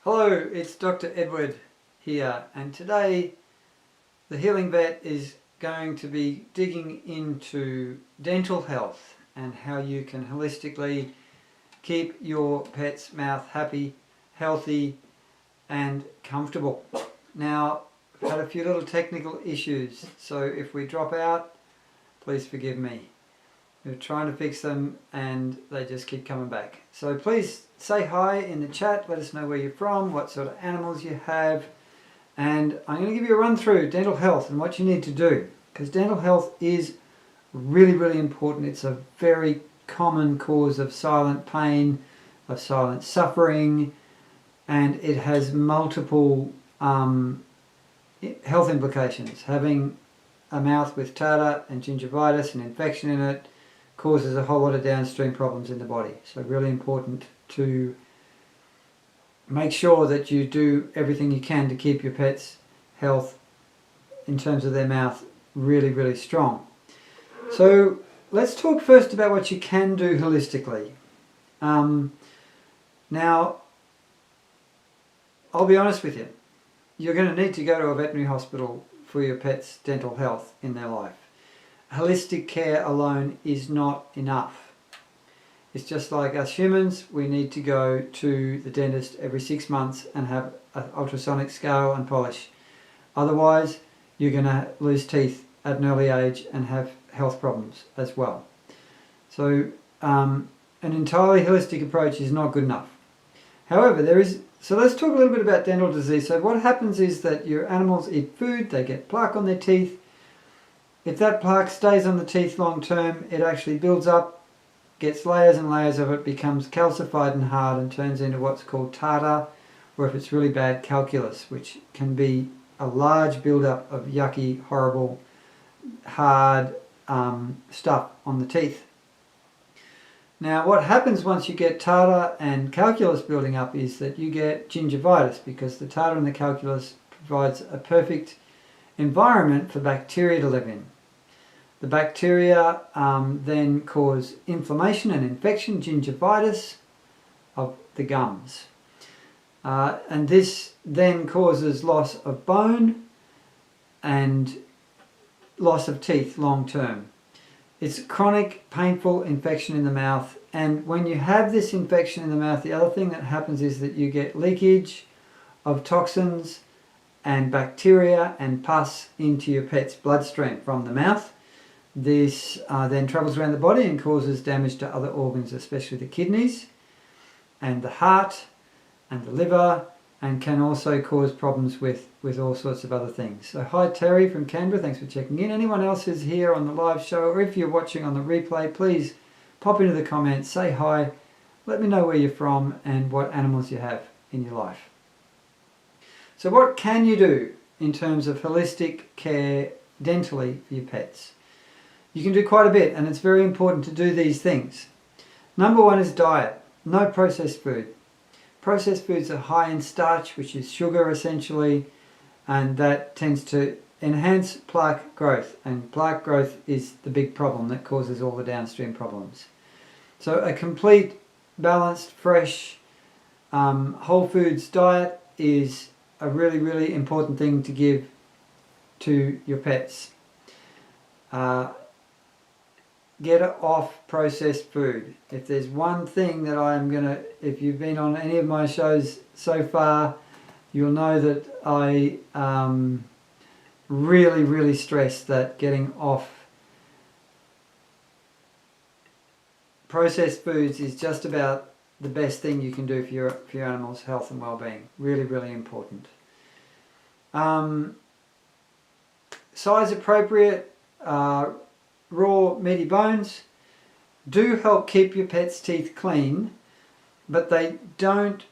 Hello, it's Dr. Edward here, and today the Healing Vet is going to be digging into dental health and how you can holistically keep your pet's mouth happy, healthy and comfortable. Now, I've had a few little technical issues, so if we drop out, please forgive me. We're trying to fix them and they just keep coming back. So please say hi in the chat, let us know where you're from, what sort of animals you have, and I'm going to give you a run through dental health and what you need to do, because dental health is really important. It's a very common cause of silent pain, of silent suffering, and it has multiple health implications. Having a mouth with tartar and gingivitis and infection in it causes a whole lot of downstream problems in the body. So really important to make sure that you do everything you can to keep your pet's health in terms of their mouth really strong. So let's talk first about what you can do holistically. Now, I'll be honest with you, you're going to need to go to a veterinary hospital for your pet's dental health in their life. Holistic care alone is not enough. It's just like us humans, we need to go to the dentist every 6 months and have an ultrasonic scale and polish. Otherwise, you're going to lose teeth at an early age and have health problems as well. So an entirely holistic approach is not good enough. However, so let's talk a little bit about dental disease. So what happens is that your animals eat food, they get plaque on their teeth. If that plaque stays on the teeth long term, it actually builds up, gets layers and layers of it, becomes calcified and hard and turns into what's called tartar, or if it's really bad, calculus, which can be a large build-up of yucky, horrible, hard stuff on the teeth. Now, what happens once you get tartar and calculus building up is that you get gingivitis, because the tartar and the calculus provides a perfect environment for bacteria to live in. The bacteria then cause inflammation and infection, gingivitis of the gums. And this then causes loss of bone and loss of teeth long term. It's chronic, painful infection in the mouth, and when you have this infection in the mouth, the other thing that happens is that you get leakage of toxins and bacteria and pus into your pet's bloodstream from the mouth. This then travels around the body and causes damage to other organs, especially the kidneys and the heart and the liver, and can also cause problems with all sorts of other things. So hi Terry from Canberra, thanks for checking in. Anyone else who's here on the live show, or if you're watching on the replay, please pop into the comments, say hi, let me know where you're from and what animals you have in your life. So what can you do in terms of holistic care dentally for your pets? You can do quite a bit, and it's very important to do these things. Number one is diet. No processed food. Processed foods are high in starch, which is sugar essentially, and that tends to enhance plaque growth, and plaque growth is the big problem that causes all the downstream problems. So a complete, balanced, fresh, whole foods diet is a really important thing to give to your pets. Get off processed food. If there's one thing that if you've been on any of my shows so far, you'll know that I really stress that getting off processed foods is just about the best thing you can do for your animal's health and well-being. Really important. Size appropriate raw meaty bones do help keep your pet's teeth clean, but they don't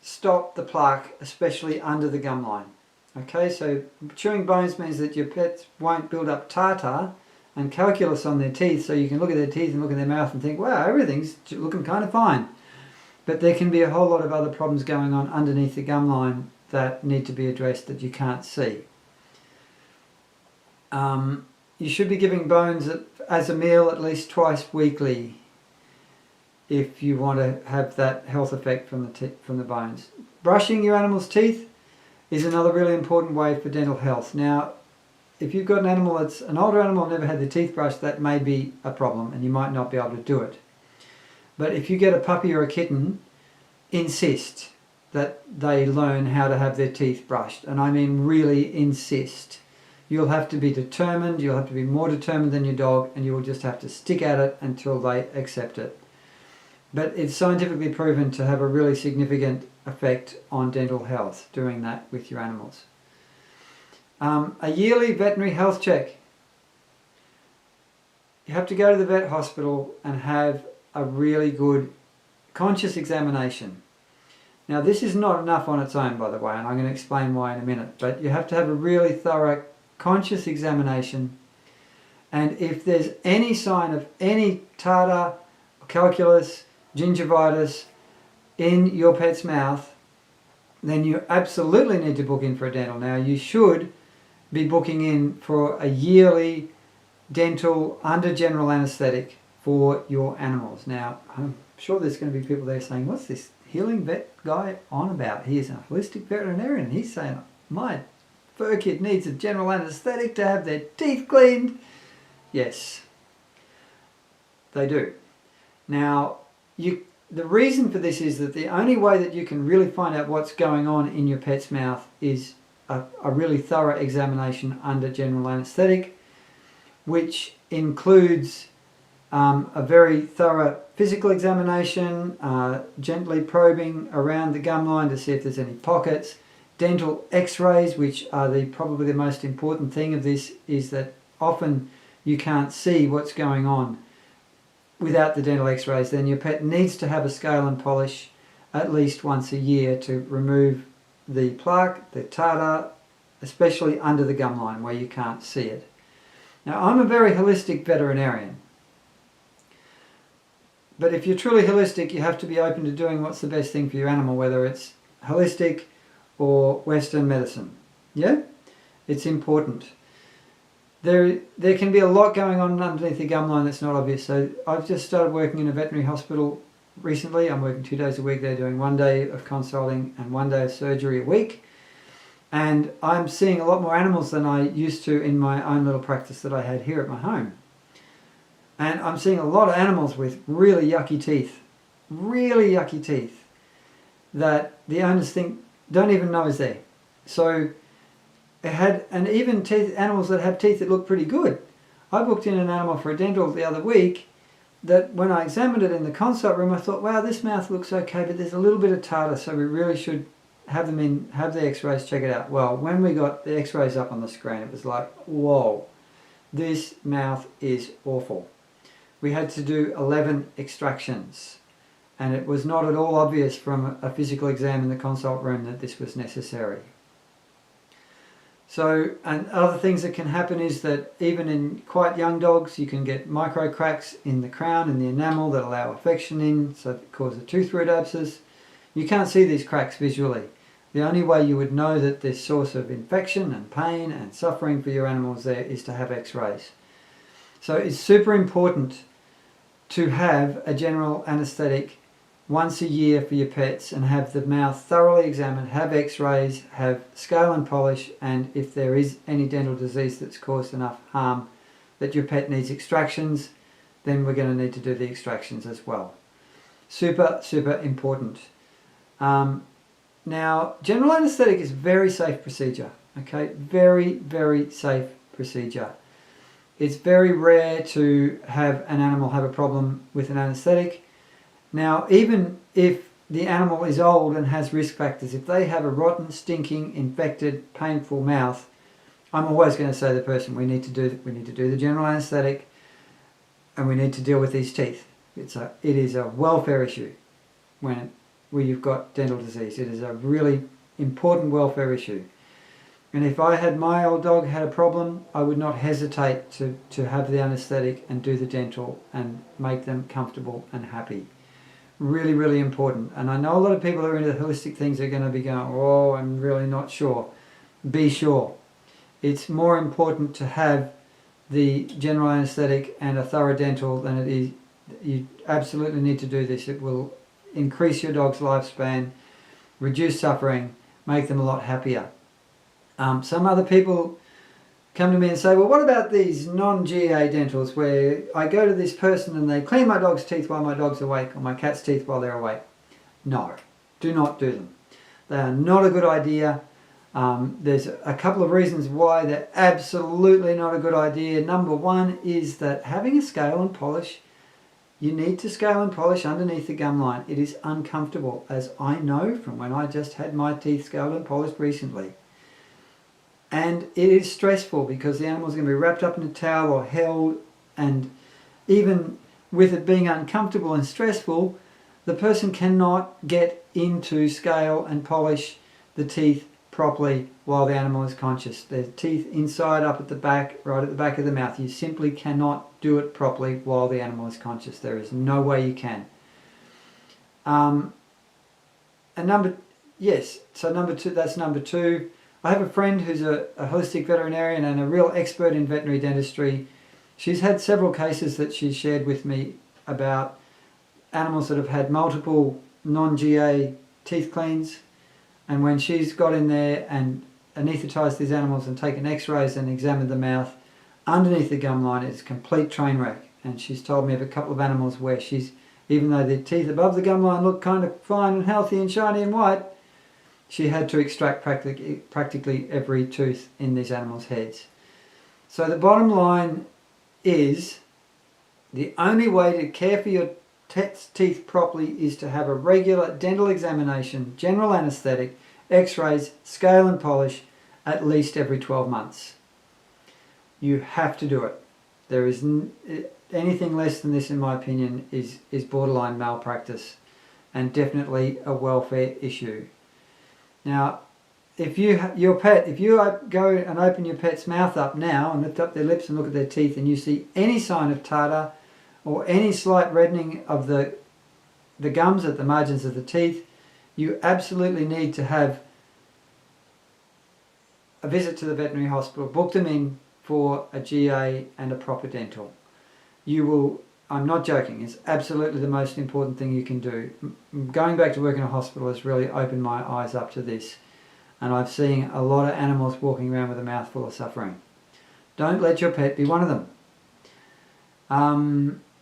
stop the plaque, especially under the gum line. Okay, so chewing bones means that your pets won't build up tartar and calculus on their teeth, so you can look at their teeth and look at their mouth and think, wow, everything's looking kind of fine. But there can be a whole lot of other problems going on underneath the gum line that need to be addressed that you can't see. You should be giving bones as a meal at least twice weekly if you want to have that health effect from the bones. Brushing your animal's teeth is another really important way for dental health. Now, if you've got an animal that's an older animal, never had their teeth brushed, that may be a problem and you might not be able to do it. But if you get a puppy or a kitten, insist that they learn how to have their teeth brushed. And I mean really insist. You'll have to be determined, you'll have to be more determined than your dog, and you will just have to stick at it until they accept it. But it's scientifically proven to have a really significant effect on dental health, doing that with your animals. A yearly veterinary health check. You have to go to the vet hospital and have a really good conscious examination. Now, this is not enough on its own, by the way, and I'm going to explain why in a minute, but you have to have a really thorough conscious examination, and if there's any sign of any tartar, calculus, gingivitis in your pet's mouth, then you absolutely need to book in for a dental. Now, you should be booking in for a yearly dental under general anaesthetic for your animals. Now, I'm sure there's going to be people there saying, what's this healing vet guy on about? He is a holistic veterinarian and he's saying, my fur kid needs a general anaesthetic to have their teeth cleaned. Yes, they do. Now, the reason for this is that the only way that you can really find out what's going on in your pet's mouth is a really thorough examination under general anaesthetic, which includes a very thorough physical examination, gently probing around the gum line to see if there's any pockets, dental x-rays, which are probably the most important thing of this, is that often you can't see what's going on without the dental x-rays. Then your pet needs to have a scale and polish at least once a year to remove the plaque, the tartar, especially under the gum line where you can't see it. Now, I'm a very holistic veterinarian, but if you're truly holistic, you have to be open to doing what's the best thing for your animal, whether it's holistic or Western medicine. Yeah? It's important. There can be a lot going on underneath the gum line that's not obvious. So I've just started working in a veterinary hospital recently. I'm working 2 days a week. They're doing 1 day of consulting and 1 day of surgery a week. And I'm seeing a lot more animals than I used to in my own little practice that I had here at my home. And I'm seeing a lot of animals with really yucky teeth that the owners don't even know is there. So and even animals that have teeth that look pretty good. I booked in an animal for a dental the other week that when I examined it in the consult room, I thought, wow, this mouth looks okay, but there's a little bit of tartar, so we really should have them in, have the x-rays, check it out. Well, when we got the x-rays up on the screen, it was like, whoa, this mouth is awful. We had to do 11 extractions, and it was not at all obvious from a physical exam in the consult room that this was necessary. So, and other things that can happen is that even in quite young dogs, you can get micro cracks in the crown and the enamel that allow infection in, so that cause a tooth root abscess. You can't see these cracks visually. The only way you would know that this source of infection and pain and suffering for your animals there is to have x-rays. So it's super important to have a general anaesthetic once a year for your pets and have the mouth thoroughly examined, have x-rays, have scale and polish, and if there is any dental disease that's caused enough harm that your pet needs extractions, then we're going to need to do the extractions as well. Super, super important. Now, general anaesthetic is a very safe procedure, okay? Very, very safe procedure. It's very rare to have an animal have a problem with an anaesthetic. Now, even if the animal is old and has risk factors, if they have a rotten, stinking, infected, painful mouth, I'm always going to say to the person, we need to do the general anaesthetic, and we need to deal with these teeth. It is a welfare issue when you've got dental disease. It is a really important welfare issue. And if I had my old dog had a problem, I would not hesitate to have the anaesthetic and do the dental and make them comfortable and happy. Really, really important. And I know a lot of people who are into holistic things are going to be going, oh, I'm really not sure. Be sure. It's more important to have the general anaesthetic and a thorough dental than it is. You absolutely need to do this. It will increase your dog's lifespan. reduce suffering, make them a lot happier. Some other people come to me and say, well, what about these non-GA dentals where I go to this person and they clean my dog's teeth while my dog's awake, or my cat's teeth while they're awake? No, do not do them. They are not a good idea. There's a couple of reasons why they're absolutely not a good idea. Number one is that having a scale and polish, you need to scale and polish underneath the gum line. It is uncomfortable, as I know from when I just had my teeth scaled and polished recently. And it is stressful because the animal's going to be wrapped up in a towel or held, and even with it being uncomfortable and stressful, the person cannot get into scale and polish the teeth properly while the animal is conscious. There's teeth inside, up at the back, right at the back of the mouth. You simply cannot do it properly while the animal is conscious. There is no way you can. So number two, that's number two. I have a friend who's a holistic veterinarian and a real expert in veterinary dentistry. She's had several cases that she's shared with me about animals that have had multiple non-GA teeth cleans, and when she's got in there and anaesthetized these animals and taken x-rays and examined the mouth underneath the gum line, it's a complete train wreck. And she's told me of a couple of animals where she's, even though the teeth above the gum line look kind of fine and healthy and shiny and white, she had to extract practically every tooth in these animals' heads. So the bottom line is, the only way to care for your pet's teeth properly is to have a regular dental examination, general anaesthetic, x-rays, scale and polish at least every 12 months. You have to do it. There is anything less than this, in my opinion, is borderline malpractice and definitely a welfare issue. Now, if you go and open your pet's mouth up now and lift up their lips and look at their teeth, and you see any sign of tartar or any slight reddening of the gums at the margins of the teeth, you absolutely need to have a visit to the veterinary hospital. Book them in for a GA and a proper dental. You will, I'm not joking, it's absolutely the most important thing you can do. Going back to work in a hospital has really opened my eyes up to this, and I've seen a lot of animals walking around with a mouth full of suffering. Don't let your pet be one of them.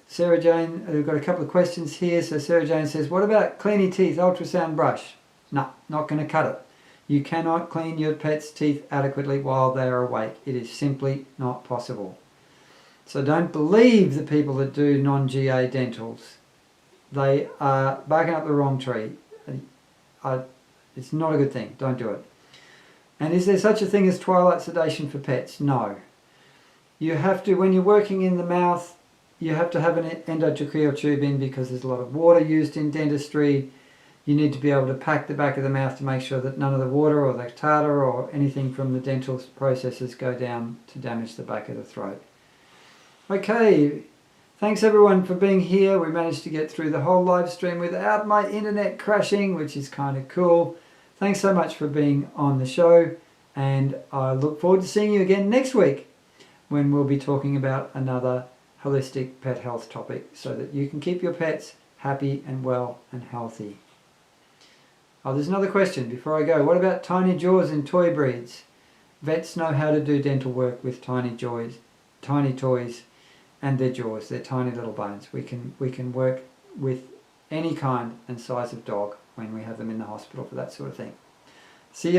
Sarah Jane, we've got a couple of questions here. So Sarah Jane says, what about cleaning teeth, ultrasound brush? No, not going to cut it. You cannot clean your pet's teeth adequately while they are awake. It is simply not possible. So don't believe the people that do non-GA dentals. They are barking up the wrong tree. It's not a good thing. Don't do it. And is there such a thing as twilight sedation for pets? No. You have to, when you're working in the mouth, you have to have an endotracheal tube in because there's a lot of water used in dentistry. You need to be able to pack the back of the mouth to make sure that none of the water or the tartar or anything from the dental processes go down to damage the back of the throat. Okay, thanks everyone for being here. We managed to get through the whole live stream without my internet crashing, which is kind of cool. Thanks so much for being on the show, and I look forward to seeing you again next week when we'll be talking about another holistic pet health topic so that you can keep your pets happy and well and healthy. Oh, there's another question before I go. What about tiny jaws in toy breeds? Vets know how to do dental work with tiny toys and their jaws, their tiny little bones. We can work with any kind and size of dog when we have them in the hospital for that sort of thing. See you